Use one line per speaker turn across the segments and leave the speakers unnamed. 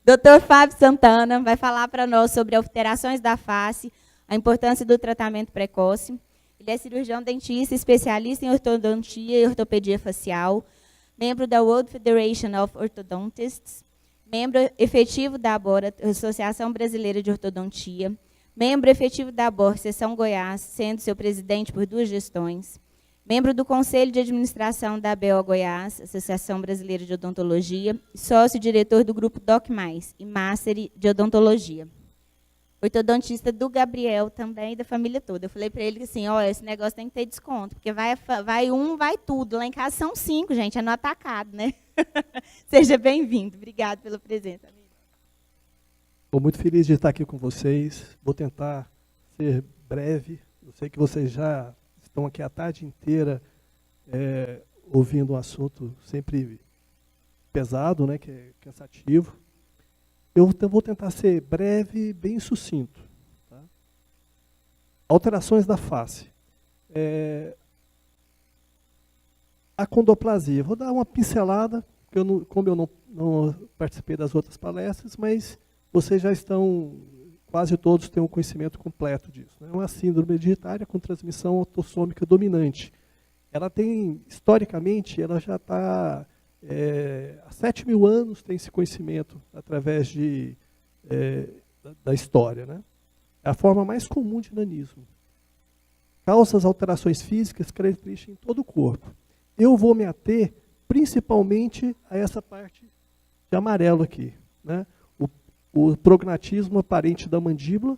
Dr. Fábio Santana vai falar para nós sobre alterações da face, a importância do tratamento precoce. Ele é cirurgião dentista, especialista em ortodontia e ortopedia facial, membro da World Federation of Orthodontists, membro efetivo da ABOR, Associação Brasileira de Ortodontia, membro efetivo da ABOR, Seção Goiás, sendo seu presidente por 2 gestões, membro do Conselho de Administração da ABO Goiás, Associação Brasileira de Odontologia, sócio-diretor do Grupo DocMais e Master de Odontologia. Ortodontista do Gabriel também, da família toda. Eu falei para ele assim, olha, esse negócio tem que ter desconto, porque vai tudo. Lá em casa são 5, gente, é no atacado, né? Seja bem-vindo. Obrigado pela presença, amigo.
Estou muito feliz de estar aqui com vocês. Vou tentar ser breve. Eu sei que vocês já estão aqui a tarde inteira ouvindo um assunto sempre pesado, né, que é cansativo. Eu vou tentar ser breve e bem sucinto. Tá? Alterações da face. Achondroplasia. Vou dar uma pincelada, porque como eu não participei das outras palestras, mas vocês já estão, quase todos têm um conhecimento completo disso. É uma síndrome hereditária com transmissão autossômica dominante. Ela tem, historicamente, ela já está... há 7.000 anos tem esse conhecimento através da história. Né? É a forma mais comum de nanismo. Causa as alterações físicas características em todo o corpo. Eu vou me ater principalmente a essa parte de amarelo aqui. Né? O prognatismo aparente da mandíbula,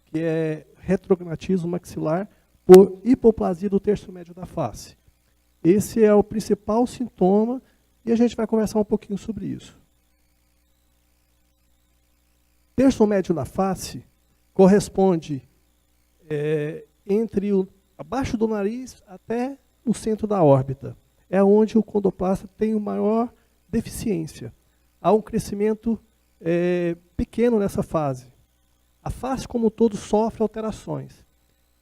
que é retrognatismo maxilar, por hipoplasia do terço médio da face. Esse é o principal sintoma. E a gente vai conversar um pouquinho sobre isso. Terço médio da face corresponde abaixo do nariz até o centro da órbita. É onde o condoplasta tem a maior deficiência. Há um crescimento pequeno nessa fase. A face, como um todo, sofre alterações,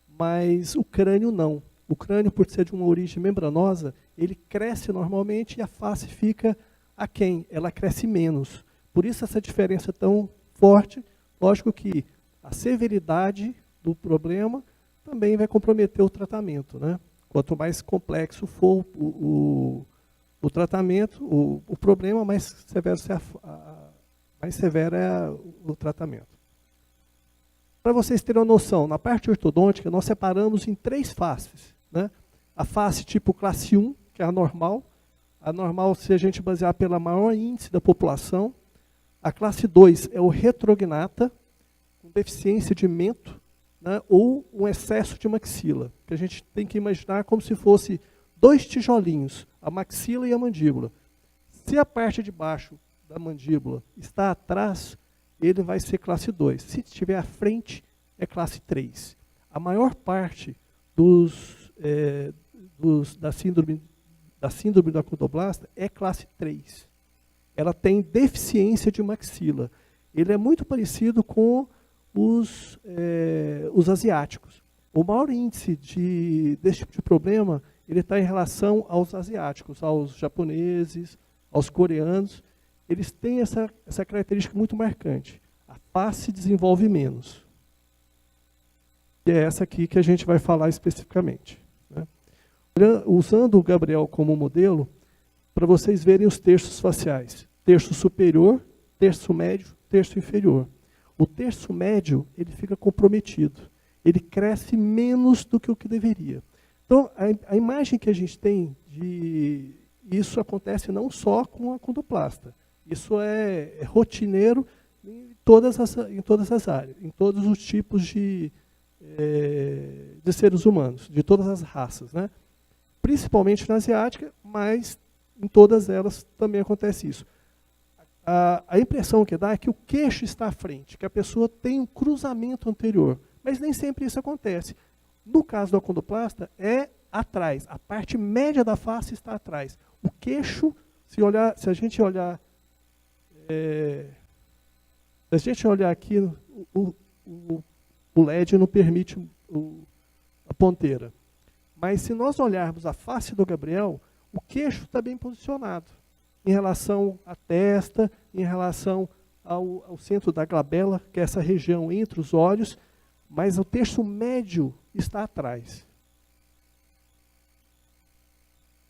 mas o crânio não. O crânio, por ser de uma origem membranosa, ele cresce normalmente e a face fica aquém, ela cresce menos. Por isso essa diferença tão forte. Lógico que a severidade do problema também vai comprometer o tratamento. Né? Quanto mais complexo for o tratamento, o problema, mais severo é o tratamento. Para vocês terem uma noção, na parte ortodôntica nós separamos em 3 faces. Né? A face tipo classe 1, que é a normal. A normal, se a gente basear pela maior índice da população. A classe 2 é o retrognata, com deficiência de mento, né? Ou um excesso de maxila. Que a gente tem que imaginar como se fosse 2 tijolinhos, a maxila e a mandíbula. Se a parte de baixo da mandíbula está atrás, ele vai ser classe 2. Se estiver à frente, é classe 3. A maior parte da síndrome do achondroblasta é classe 3. Ela tem deficiência de maxila. Ele é muito parecido com os asiáticos. O maior índice desse tipo de problema ele está em relação aos asiáticos, aos japoneses, aos coreanos. Eles têm essa característica muito marcante. A face desenvolve menos. E é essa aqui que a gente vai falar especificamente. Né? Usando o Gabriel como modelo, para vocês verem os terços faciais. Terço superior, terço médio, terço inferior. O terço médio ele fica comprometido. Ele cresce menos do que o que deveria. Então, a imagem que a gente tem isso acontece não só com a achondroplasta. Isso é rotineiro em todas as áreas, em todos os tipos de seres humanos, de todas as raças. Né? Principalmente na asiática, mas em todas elas também acontece isso. A impressão que dá é que o queixo está à frente, que a pessoa tem um cruzamento anterior, mas nem sempre isso acontece. No caso do achondroplasta, é atrás, a parte média da face está atrás. O queixo, se a gente olhar aqui, o LED não permite a ponteira. Mas se nós olharmos a face do Gabriel, o queixo está bem posicionado em relação à testa, em relação ao centro da glabela, que é essa região entre os olhos, mas o terço médio está atrás.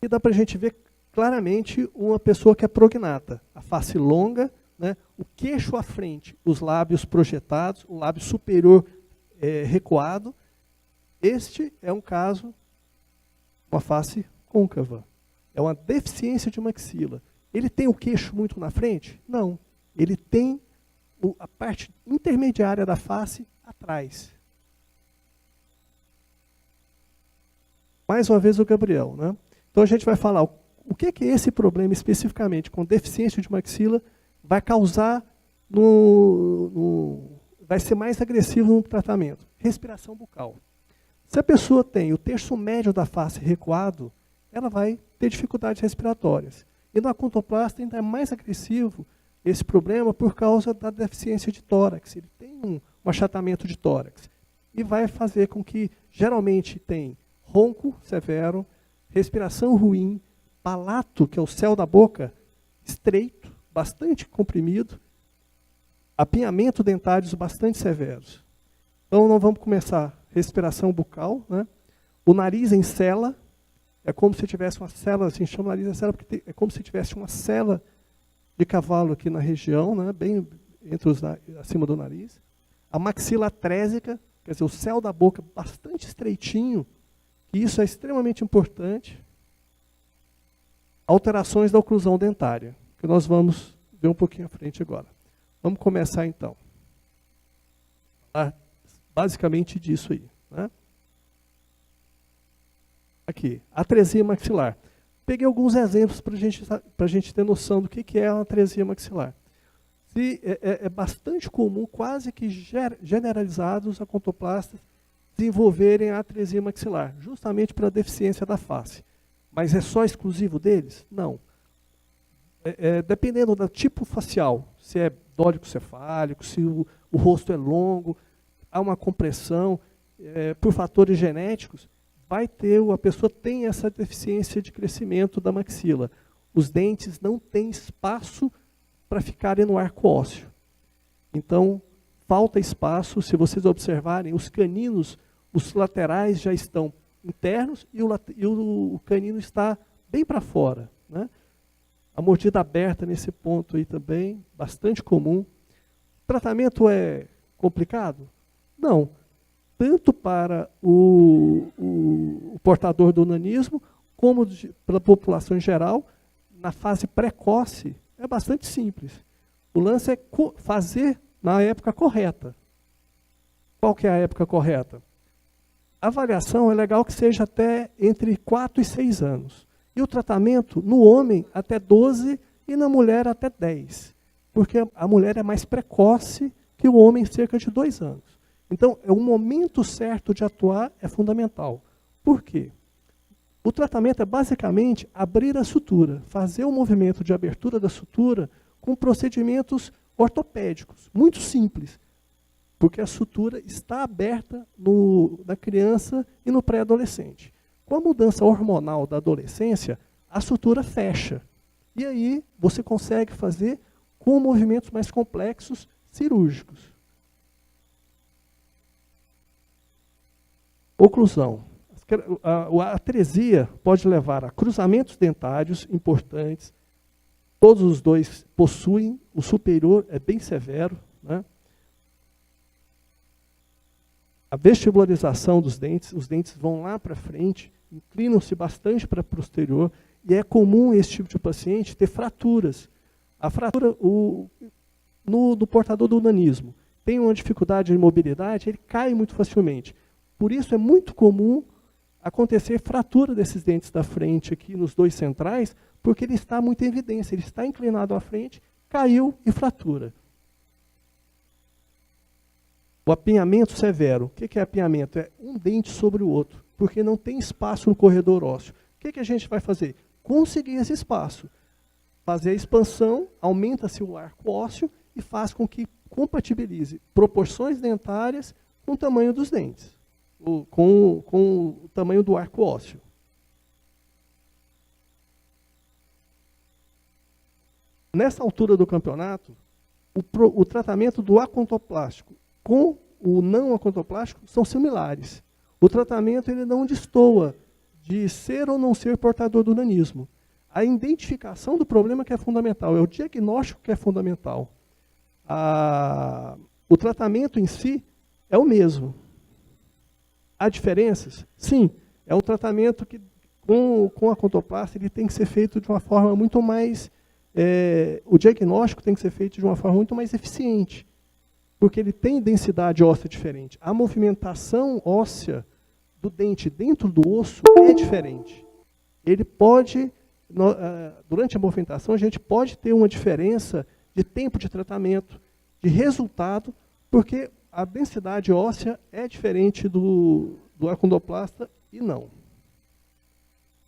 E dá para a gente ver claramente uma pessoa que é prognata. A face longa, né, o queixo à frente, os lábios projetados, o lábio superior recuado. Este é um caso, uma face côncava. É uma deficiência de maxila. Ele tem o queixo muito na frente? Não. Ele tem a parte intermediária da face atrás. Mais uma vez o Gabriel, né? Então a gente vai falar o que é esse problema especificamente com deficiência de maxila vai causar, vai ser mais agressivo no tratamento. Respiração bucal. Se a pessoa tem o terço médio da face recuado, ela vai ter dificuldades respiratórias. E no acontoplasta ainda é mais agressivo esse problema por causa da deficiência de tórax. Ele tem um achatamento de tórax. E vai fazer com que, geralmente, tem ronco severo, respiração ruim, palato, que é o céu da boca, estreito, bastante comprimido, apinhamento dentários bastante severos. Então, nós vamos começar respiração bucal, né? O nariz em cela, é como se tivesse uma cela, assim, chama o nariz em cela, porque é como se tivesse uma cela de cavalo aqui na região, né? Bem acima do nariz. A maxila trésica, quer dizer, o céu da boca bastante estreitinho, que isso é extremamente importante. Alterações da oclusão dentária, que nós vamos ver um pouquinho à frente agora. Vamos começar então. Basicamente disso aí, né? Aqui, atresia maxilar. Peguei alguns exemplos para a gente ter noção do que é a atresia maxilar. É bastante comum, quase que generalizado, os acontoplastas desenvolverem a atresia maxilar, justamente pela deficiência da face. Mas é só exclusivo deles? Não. Dependendo do tipo facial, se é dólico-cefálico, se o rosto é longo, há uma compressão, por fatores genéticos, a pessoa tem essa deficiência de crescimento da maxila. Os dentes não têm espaço para ficarem no arco ósseo. Então, falta espaço. Se vocês observarem, os caninos, os laterais já estão internos e o canino está bem para fora, né? A mordida aberta nesse ponto aí também, bastante comum. O tratamento é complicado? Não. Tanto para o portador do nanismo, como pela população em geral, na fase precoce, é bastante simples. O lance é fazer na época correta. Qual que é a época correta? A avaliação é legal que seja até entre 4 e 6 anos. E o tratamento, no homem, até 12 e na mulher até 10. Porque a mulher é mais precoce que o homem, cerca de 2 anos. Então, o momento certo de atuar é fundamental. Por quê? O tratamento é basicamente abrir a sutura, fazer o movimento de abertura da sutura com procedimentos ortopédicos, muito simples, porque a sutura está aberta na criança e no pré-adolescente. Com a mudança hormonal da adolescência, a sutura fecha. E aí você consegue fazer com movimentos mais complexos, cirúrgicos. Oclusão. A atresia pode levar a cruzamentos dentários importantes. Todos os dois possuem, o superior é bem severo, né? A vestibularização dos dentes, os dentes vão lá para frente, inclinam-se bastante para posterior, e é comum esse tipo de paciente ter fraturas. A fratura, no portador do nanismo, tem uma dificuldade de mobilidade, ele cai muito facilmente. Por isso é muito comum acontecer fratura desses dentes da frente aqui nos dois centrais, porque ele está muito em evidência, ele está inclinado à frente, caiu e fratura. O apinhamento severo. O que é apinhamento? É um dente sobre o outro, porque não tem espaço no corredor ósseo. O que a gente vai fazer? Conseguir esse espaço. Fazer a expansão, aumenta-se o arco ósseo e faz com que compatibilize proporções dentárias com o tamanho dos dentes, com o tamanho do arco ósseo. Nessa altura do campeonato, o tratamento do acontoplástico com o não acontoplástico são similares. O tratamento ele não destoa de ser ou não ser portador do nanismo. A identificação do problema que é fundamental, é o diagnóstico que é fundamental. O tratamento em si é o mesmo. Há diferenças? Sim. É um tratamento que, com a acontoplastia, ele tem que ser feito de uma forma muito mais... o diagnóstico tem que ser feito de uma forma muito mais eficiente, porque ele tem densidade óssea diferente. A movimentação óssea do dente dentro do osso é diferente. Ele pode, durante a movimentação, a gente pode ter uma diferença de tempo de tratamento, de resultado, porque a densidade óssea é diferente do acondoplasta e não.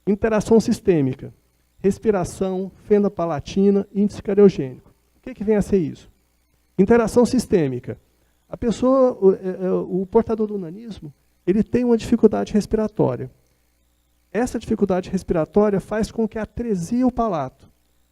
Interação sistêmica. Respiração, fenda palatina, índice cariogênico. O que vem a ser isso? Interação sistêmica. A pessoa, o portador do nanismo, ele tem uma dificuldade respiratória. Essa dificuldade respiratória faz com que atresia o palato.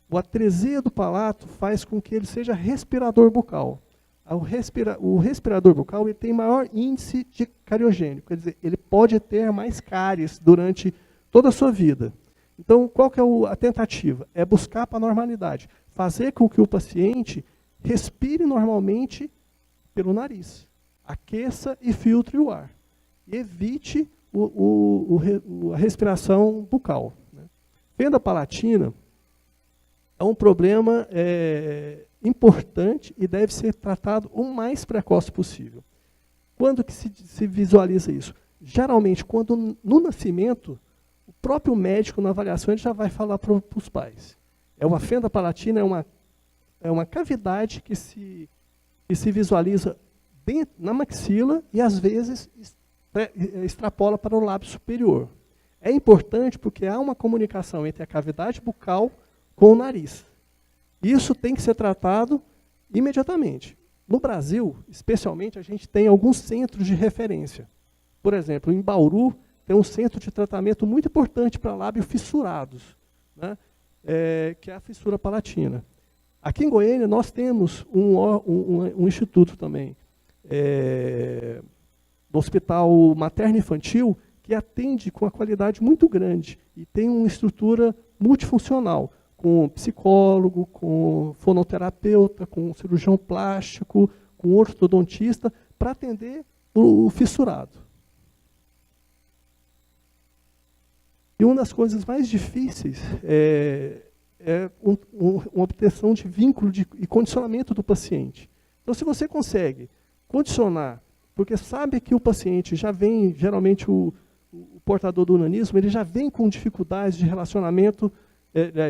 A atresia do palato faz com que ele seja respirador bucal. O respirador bucal ele tem maior índice de cariogênico, quer dizer, ele pode ter mais cáries durante toda a sua vida. Então, qual que é a tentativa? É buscar para a normalidade, fazer com que o paciente respire normalmente pelo nariz, aqueça e filtre o ar, e evite a respiração bucal. Fenda palatina é um problema importante e deve ser tratado o mais precoce possível. Quando que se visualiza isso? Geralmente, quando no nascimento, o próprio médico, na avaliação, ele já vai falar para os pais. A fenda palatina é uma cavidade que se visualiza na maxila e, às vezes, extrapola para o lábio superior. É importante porque há uma comunicação entre a cavidade bucal com o nariz. Isso tem que ser tratado imediatamente. No Brasil, especialmente, a gente tem alguns centros de referência. Por exemplo, em Bauru, tem um centro de tratamento muito importante para lábios fissurados, né? Que é a fissura palatina. Aqui em Goiânia, nós temos um instituto também, no Hospital Materno-Infantil, que atende com uma qualidade muito grande e tem uma estrutura multifuncional, com psicólogo, com fonoterapeuta, com cirurgião plástico, com ortodontista, para atender o fissurado. E uma das coisas mais difíceis é uma obtenção de vínculo e condicionamento do paciente. Então, se você consegue condicionar, porque sabe que o paciente já vem, geralmente o portador do nanismo, ele já vem com dificuldades de relacionamento,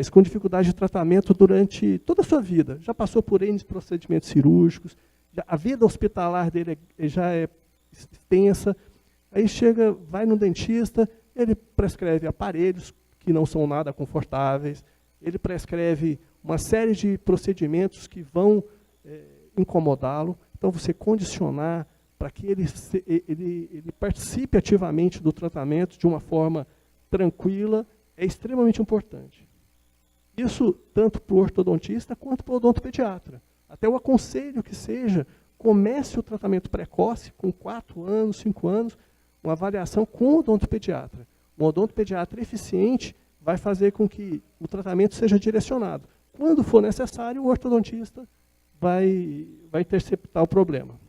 com dificuldade de tratamento durante toda a sua vida. Já passou por N procedimentos cirúrgicos, a vida hospitalar dele já é extensa. Aí vai no dentista, ele prescreve aparelhos que não são nada confortáveis, ele prescreve uma série de procedimentos que vão incomodá-lo. Então, você condicionar para que ele participe ativamente do tratamento de uma forma tranquila é extremamente importante. Isso tanto para o ortodontista quanto para o odontopediatra. Até eu aconselho que comece o tratamento precoce com 4 anos, 5 anos, uma avaliação com o odontopediatra. Um odontopediatra eficiente vai fazer com que o tratamento seja direcionado. Quando for necessário, o ortodontista vai interceptar o problema.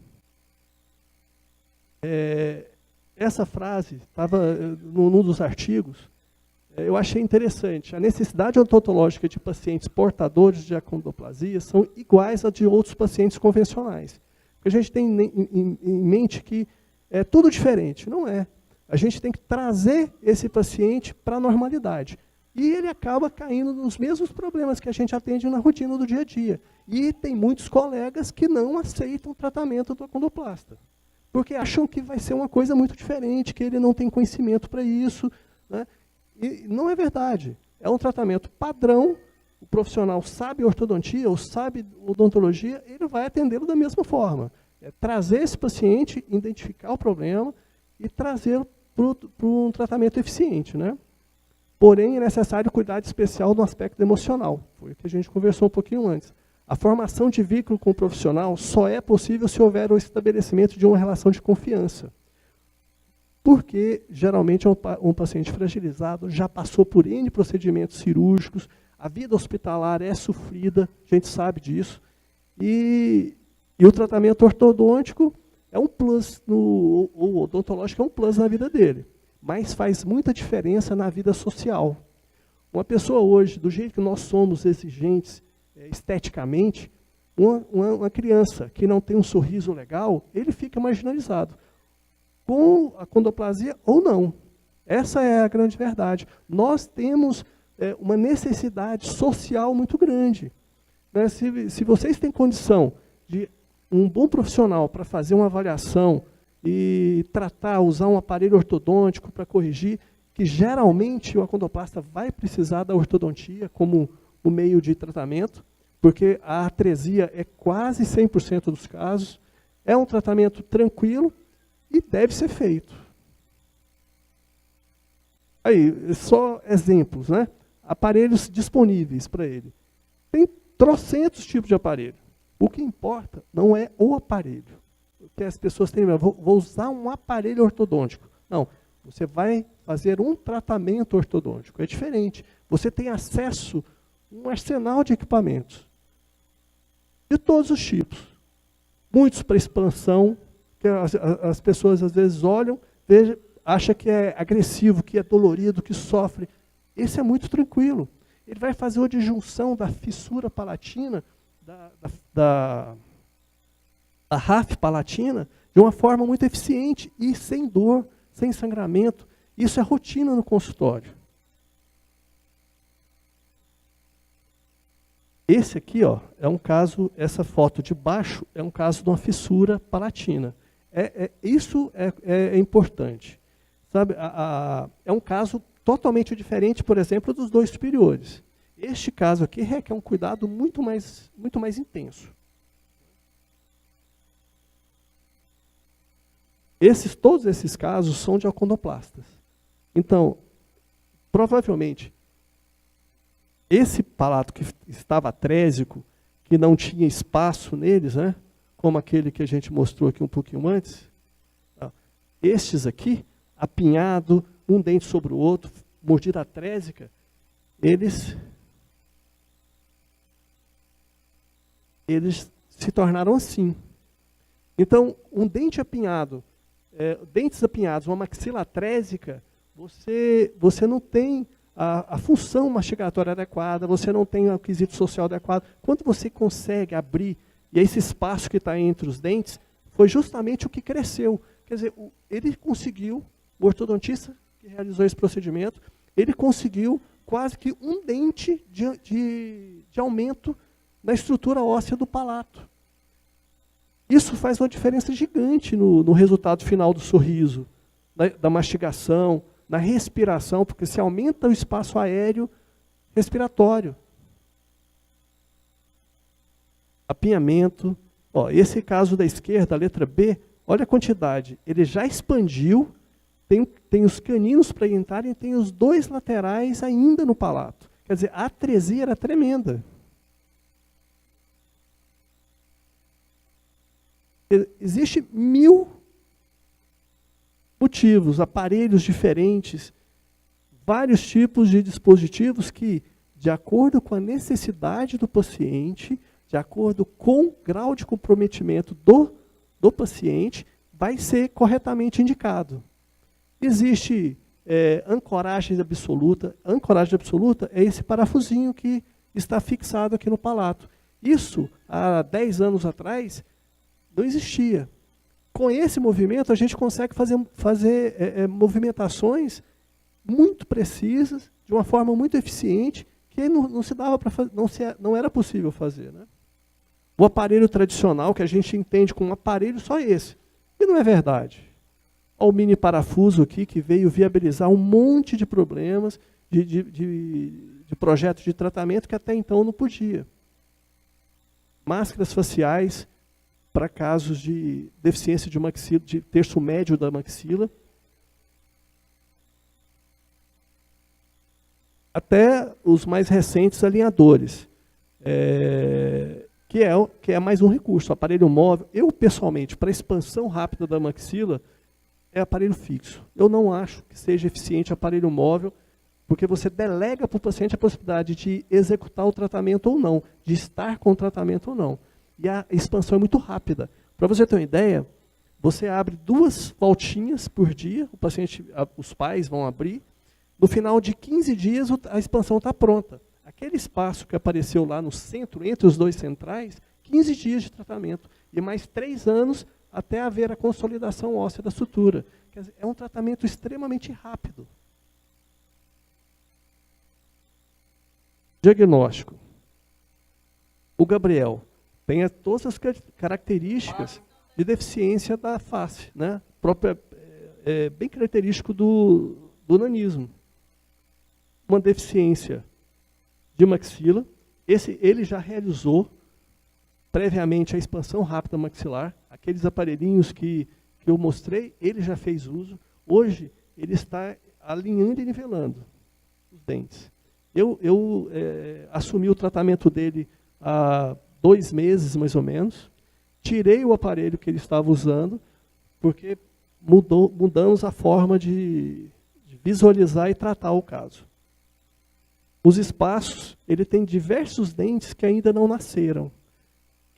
Essa frase estava num dos artigos, eu achei interessante. A necessidade odontológica de pacientes portadores de acondoplasia são iguais a de outros pacientes convencionais. Porque a gente tem em mente que é tudo diferente. Não é. A gente tem que trazer esse paciente para a normalidade. E ele acaba caindo nos mesmos problemas que a gente atende na rotina do dia a dia. E tem muitos colegas que não aceitam o tratamento do acondoplasta, porque acham que vai ser uma coisa muito diferente, que ele não tem conhecimento para isso, né? E não é verdade. É um tratamento padrão, o profissional sabe ortodontia ou sabe odontologia, ele vai atendê-lo da mesma forma. É trazer esse paciente, identificar o problema e trazê-lo para um tratamento eficiente, né? Porém, é necessário cuidado especial no aspecto emocional. Foi o que a gente conversou um pouquinho antes. A formação de vínculo com o profissional só é possível se houver o estabelecimento de uma relação de confiança. Porque, geralmente, um paciente fragilizado já passou por N procedimentos cirúrgicos, a vida hospitalar é sofrida, a gente sabe disso, e o tratamento ortodôntico é um plus, o odontológico é um plus na vida dele, mas faz muita diferença na vida social. Uma pessoa hoje, do jeito que nós somos exigentes esteticamente, uma criança que não tem um sorriso legal, ele fica marginalizado. Com a condoplasia ou não. Essa é a grande verdade. Nós temos uma necessidade social muito grande. Né? Se vocês têm condição de um bom profissional para fazer uma avaliação e tratar, usar um aparelho ortodôntico para corrigir, que geralmente o acondoplasta vai precisar da ortodontia como o meio de tratamento, porque a atresia é quase 100% dos casos, é um tratamento tranquilo, e deve ser feito. Aí, só exemplos, né? Aparelhos disponíveis para ele. Tem trocentos tipos de aparelho. O que importa não é o aparelho. Porque as pessoas têm, vou usar um aparelho ortodôntico. Não, você vai fazer um tratamento ortodôntico. É diferente. Você tem acesso a um arsenal de equipamentos. De todos os tipos. Muitos para expansão, que as pessoas às vezes olham, acham que é agressivo, que é dolorido, que sofre. Esse é muito tranquilo. Ele vai fazer a disjunção da fissura palatina, da RAF palatina, de uma forma muito eficiente e sem dor, sem sangramento. Isso é rotina no consultório. Esse aqui, ó, é um caso, essa foto de baixo é um caso de uma fissura palatina. Isso é importante. Sabe, é um caso totalmente diferente, por exemplo, dos dois superiores. Este caso aqui requer um cuidado muito mais intenso. Todos esses casos são de acondoplastas. Então, provavelmente, esse palato que estava atrésico, que não tinha espaço neles, né? Como aquele que a gente mostrou aqui um pouquinho antes. Estes aqui, apinhado, um dente sobre o outro, mordida atrésica, eles se tornaram assim. Então, um dente apinhado, dentes apinhados, uma maxila atrésica, você não tem a função mastigatória adequada, você não tem o quesito social adequado. Quando você consegue abrir, e esse espaço que está entre os dentes, foi justamente o que cresceu. Quer dizer, ele conseguiu, o ortodontista que realizou esse procedimento, ele conseguiu quase que um dente de aumento na estrutura óssea do palato. Isso faz uma diferença gigante no resultado final do sorriso, da mastigação, na respiração, porque se aumenta o espaço aéreo respiratório. Apinhamento. Ó, esse caso da esquerda, a letra B, olha a quantidade. Ele já expandiu, tem os caninos para entrarem e tem os dois laterais ainda no palato. Quer dizer, a atresia era tremenda. Existem 1000 motivos, aparelhos diferentes, vários tipos de dispositivos que, de acordo com a necessidade do paciente, de acordo com o grau de comprometimento do paciente, vai ser corretamente indicado. Existe ancoragem absoluta. Ancoragem absoluta é esse parafusinho que está fixado aqui no palato. Isso, há 10 anos atrás, não existia. Com esse movimento, a gente consegue fazer movimentações muito precisas, de uma forma muito eficiente, que não se dava para fazer, não era possível fazer, né? O aparelho tradicional, que a gente entende como um aparelho só esse, e não é verdade. Olha o mini parafuso aqui, que veio viabilizar um monte de problemas, de projetos de tratamento que até então não podia. Máscaras faciais para casos de deficiência de maxila, de terço médio da maxila. Até os mais recentes alinhadores. que é mais um recurso. O aparelho móvel, eu pessoalmente, para expansão rápida da maxila, é aparelho fixo. Eu não acho que seja eficiente aparelho móvel, porque você delega para o paciente a possibilidade de executar o tratamento ou não, de estar com o tratamento ou não. E a expansão é muito rápida. Para você ter uma ideia, você abre 2 voltinhas por dia, o paciente, os pais vão abrir, no final de 15 dias a expansão está pronta. Aquele espaço que apareceu lá no centro, entre os 2 centrais, 15 dias de tratamento. E mais 3 anos até haver a consolidação óssea da sutura. Quer dizer, é um tratamento extremamente rápido. Diagnóstico. O Gabriel tem todas as características de deficiência da face, né? Bem característico do nanismo. Uma deficiência de maxila. Ele já realizou previamente a expansão rápida maxilar. Aqueles aparelhinhos que eu mostrei, ele já fez uso. Hoje, ele está alinhando e nivelando os dentes. Eu assumi o tratamento dele há 2 meses, mais ou menos. Tirei o aparelho que ele estava usando, porque mudamos a forma de visualizar e tratar o caso. Os espaços, ele tem diversos dentes que ainda não nasceram.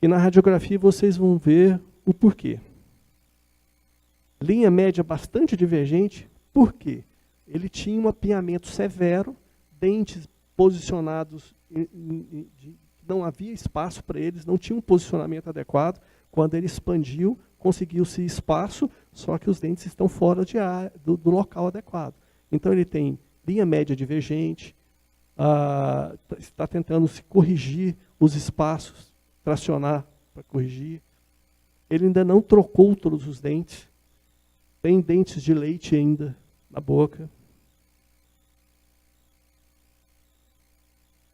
E na radiografia vocês vão ver o porquê. Linha média bastante divergente, por quê? Ele tinha um apinhamento severo, dentes posicionados, não havia espaço para eles, não tinha um posicionamento adequado. Quando ele expandiu, conseguiu-se espaço, só que os dentes estão fora do local adequado. Então ele tem linha média divergente, está tentando se corrigir os espaços, tracionar para corrigir. Ele ainda não trocou todos os dentes, tem dentes de leite ainda na boca.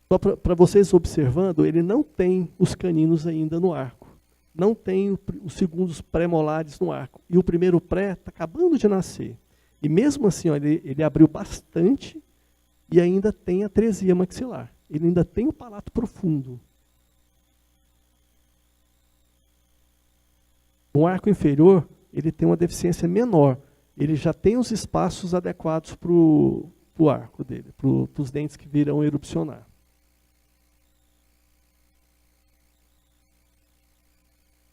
Só para vocês observando, ele não tem os caninos ainda no arco. Não tem os segundos pré-molares no arco. E o primeiro pré está acabando de nascer. E mesmo assim, ó, ele abriu bastante e ainda tem a atresia maxilar. Ele ainda tem o palato profundo. No arco inferior, ele tem uma deficiência menor. Ele já tem os espaços adequados para o arco dele, para os dentes que virão erupcionar.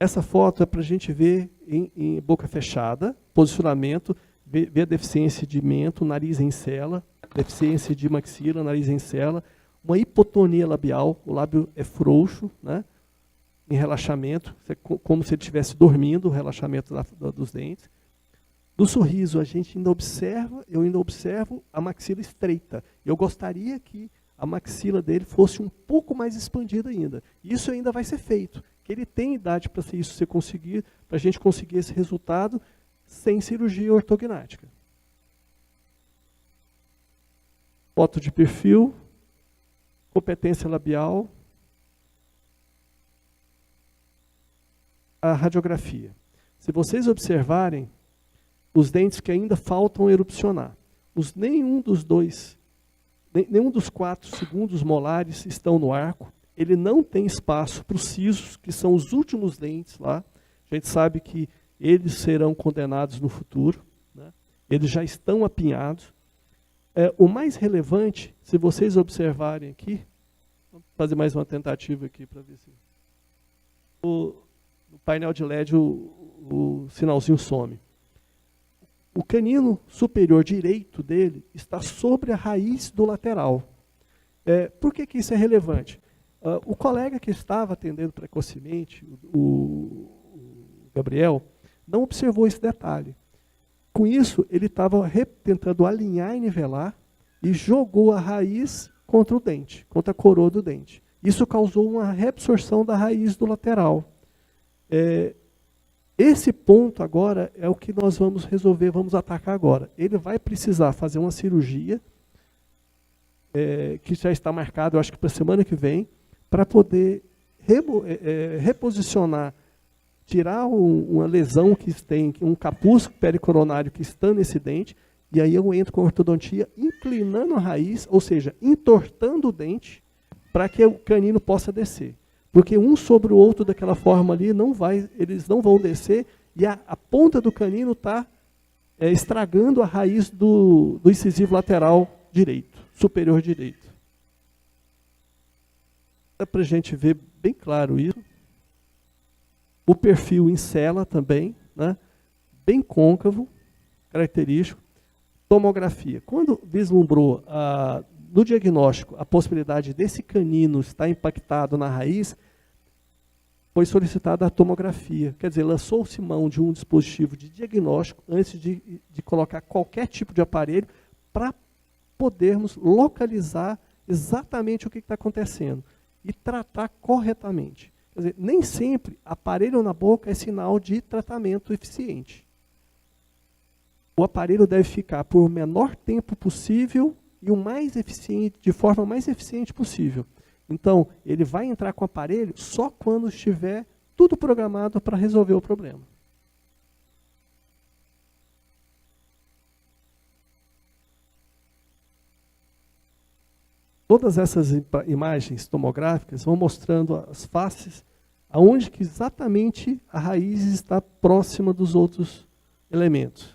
Essa foto é para a gente ver em boca fechada, posicionamento, ver a deficiência de mento, nariz em cela, deficiência de maxila, nariz em cela, uma hipotonia labial, o lábio é frouxo, né, em relaxamento, como se ele estivesse dormindo, o relaxamento dos dentes. No sorriso, eu ainda observo a maxila estreita. Eu gostaria que a maxila dele fosse um pouco mais expandida ainda. Isso ainda vai ser feito. Que ele tem idade para isso ser conseguido, para a gente conseguir esse resultado sem cirurgia ortognática. Foto de perfil, competência labial, a radiografia. Se vocês observarem, os dentes que ainda faltam erupcionar, nenhum dos 4 segundos molares estão no arco. Ele não tem espaço para os sisos, que são os últimos dentes lá. A gente sabe que eles serão condenados no futuro, né? Eles já estão apinhados. O mais relevante, se vocês observarem aqui, vou fazer mais uma tentativa aqui para ver se... No painel de LED o sinalzinho some. O canino superior direito dele está sobre a raiz do lateral. Por que isso é relevante? O colega que estava atendendo precocemente, o Gabriel, não observou esse detalhe. Com isso, ele estava tentando alinhar e nivelar e jogou a raiz contra o dente, contra a coroa do dente. Isso causou uma reabsorção da raiz do lateral. Esse ponto agora é o que nós vamos resolver, vamos atacar agora. Ele vai precisar fazer uma cirurgia, que já está marcada, eu acho que para a semana que vem, para poder reposicionar, tirar uma lesão que tem, um capuz pericoronário que está nesse dente, e aí eu entro com a ortodontia inclinando a raiz, ou seja, entortando o dente, para que o canino possa descer. Porque um sobre o outro daquela forma ali, eles não vão descer, e a ponta do canino está estragando a raiz do incisivo lateral direito, superior direito. Dá para a gente ver bem claro isso. O perfil em cela também, né? Bem côncavo, característico. Tomografia. Quando vislumbrou no diagnóstico a possibilidade desse canino estar impactado na raiz, foi solicitada a tomografia. Quer dizer, lançou-se mão de um dispositivo de diagnóstico antes de colocar qualquer tipo de aparelho para podermos localizar exatamente o que está acontecendo e tratar corretamente. Quer dizer, nem sempre aparelho na boca é sinal de tratamento eficiente. O aparelho deve ficar por o menor tempo possível e o mais eficiente, de forma mais eficiente possível. Então, ele vai entrar com o aparelho só quando estiver tudo programado para resolver o problema. Todas essas imagens tomográficas vão mostrando as faces, aonde que exatamente a raiz está próxima dos outros elementos.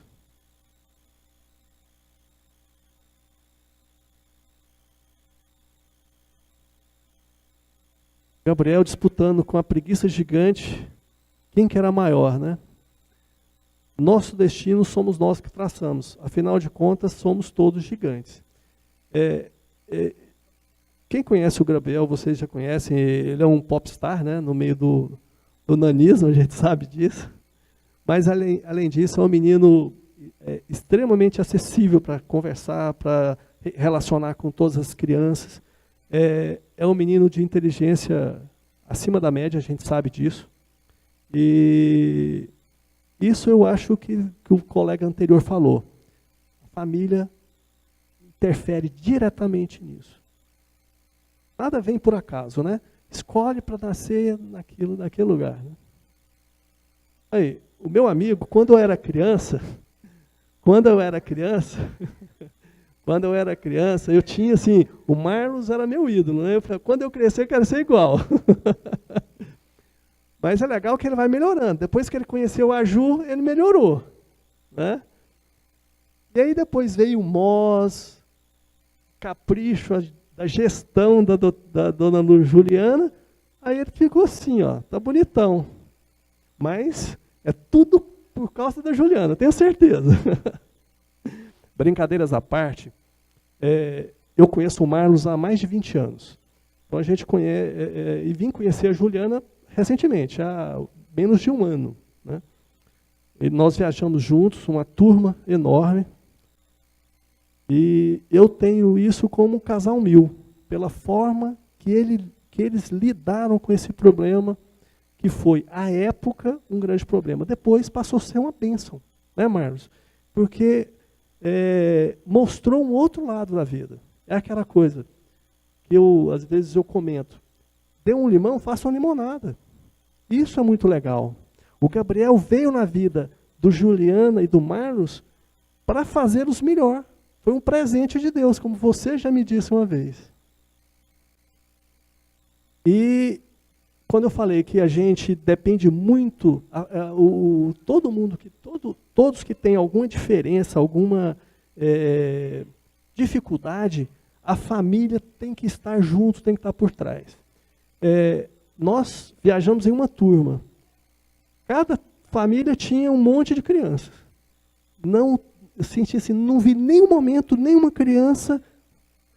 Gabriel disputando com a preguiça gigante, quem que era maior, né? Nosso destino somos nós que traçamos, afinal de contas somos todos gigantes. Quem conhece o Gabriel, vocês já conhecem, ele é um popstar, né? No meio do nanismo, a gente sabe disso. Mas além disso, é um menino extremamente acessível para conversar, para relacionar com todas as crianças. É um menino de inteligência acima da média, a gente sabe disso. E isso eu acho que o colega anterior falou. A família interfere diretamente nisso. Nada vem por acaso, né? Escolhe para nascer naquele lugar. Né? Aí, o meu amigo, quando eu era criança, eu tinha assim, o Marlos era meu ídolo, né? Eu falei, quando eu crescer, eu quero ser igual. Mas é legal que ele vai melhorando. Depois que ele conheceu a Ju, ele melhorou. Né? E aí depois veio o Moz, capricho da gestão da dona Juliana, aí ele ficou assim, ó, tá bonitão. Mas é tudo por causa da Juliana, tenho certeza. Brincadeiras à parte, eu conheço o Marlos há mais de 20 anos. Então a gente conhece, e vim conhecer a Juliana recentemente, há menos de um ano. Né? E nós viajamos juntos, uma turma enorme. E eu tenho isso como um casal mil, pela forma que eles lidaram com esse problema, que foi, à época, um grande problema. Depois passou a ser uma bênção, né, Marlos? Porque mostrou um outro lado da vida. É aquela coisa que às vezes eu comento. Dê um limão, faça uma limonada. Isso é muito legal. O Gabriel veio na vida do Juliana e do Marlos para fazê-los melhor. Foi um presente de Deus, como você já me disse uma vez. E quando eu falei que a gente depende muito, todos que têm alguma diferença, alguma dificuldade, a família tem que estar junto, tem que estar por trás. Nós viajamos em uma turma. Cada família tinha um monte de crianças. Eu senti assim, não vi nenhum momento, nenhuma criança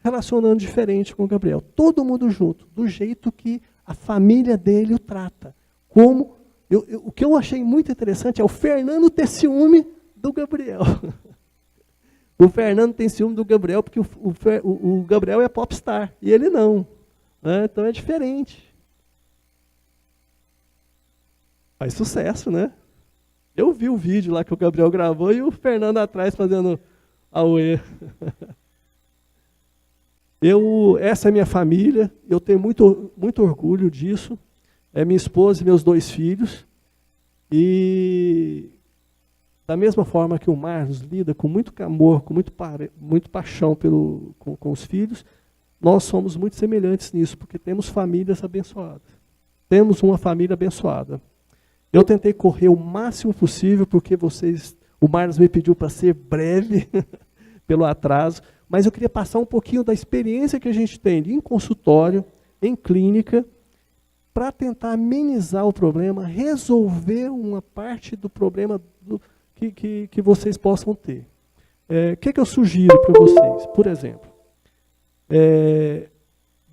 relacionando diferente com o Gabriel. Todo mundo junto, do jeito que a família dele o trata. O que eu achei muito interessante é o Fernando ter ciúme do Gabriel. O Fernando tem ciúme do Gabriel porque o Gabriel é popstar e ele não. Né? Então é diferente. Faz sucesso, né? Eu vi o vídeo lá que o Gabriel gravou e o Fernando atrás fazendo auê. Essa é a minha família, eu tenho muito, muito orgulho disso. É minha esposa e meus 2 filhos. E da mesma forma que o Marlos lida com muito amor, com muito paixão com os filhos, nós somos muito semelhantes nisso, porque temos famílias abençoadas. temos uma família abençoada. Eu tentei correr o máximo possível, porque o Marlos me pediu para ser breve, pelo atraso, mas eu queria passar um pouquinho da experiência que a gente tem em consultório, em clínica, para tentar amenizar o problema, resolver uma parte do problema que vocês possam ter. O que eu sugiro para vocês? Por exemplo,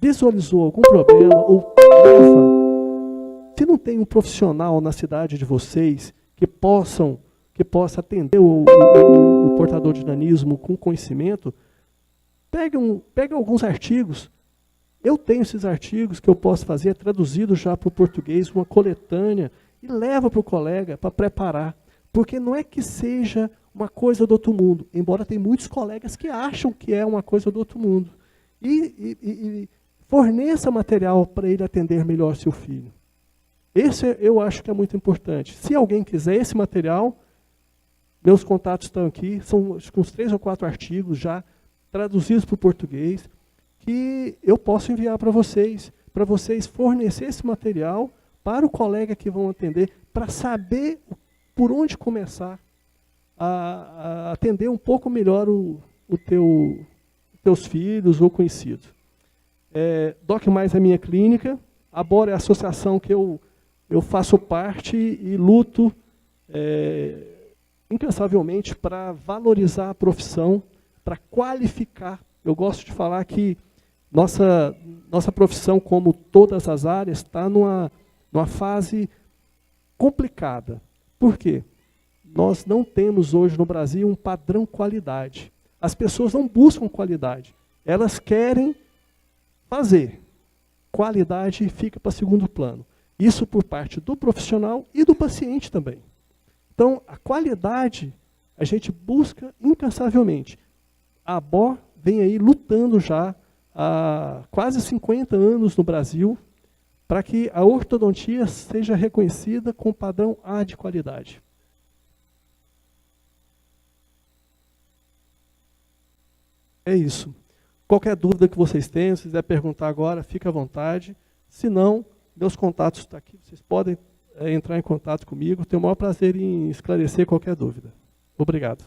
visualizou algum problema, ou se não tem um profissional na cidade de vocês que possa atender o portador de nanismo com conhecimento, pega alguns artigos. Eu tenho esses artigos que eu posso fazer, traduzido já para o português, uma coletânea, e leva para o colega para preparar. Porque não é que seja uma coisa do outro mundo, embora tem muitos colegas que acham que é uma coisa do outro mundo. E forneça material para ele atender melhor seu filho. Esse eu acho que é muito importante. Se alguém quiser esse material, meus contatos estão aqui, são uns 3 ou 4 artigos já traduzidos para o português, que eu posso enviar para vocês fornecer esse material para o colega que vão atender, para saber por onde começar a atender um pouco melhor teus filhos ou conhecidos. Doc Mais é minha clínica, a Bora é a associação que eu faço parte e luto incansavelmente para valorizar a profissão, para qualificar. Eu gosto de falar que nossa profissão, como todas as áreas, está numa fase complicada. Por quê? Nós não temos hoje no Brasil um padrão qualidade. As pessoas não buscam qualidade. Elas querem fazer. Qualidade fica para segundo plano. Isso por parte do profissional e do paciente também. Então, a qualidade a gente busca incansavelmente. A ABOR vem aí lutando já há quase 50 anos no Brasil para que a ortodontia seja reconhecida com padrão A de qualidade. É isso. Qualquer dúvida que vocês tenham, se quiser perguntar agora, fica à vontade. Se não, meus contatos estão aqui. Vocês podem entrar em contato comigo. Tenho o maior prazer em esclarecer qualquer dúvida. Obrigado.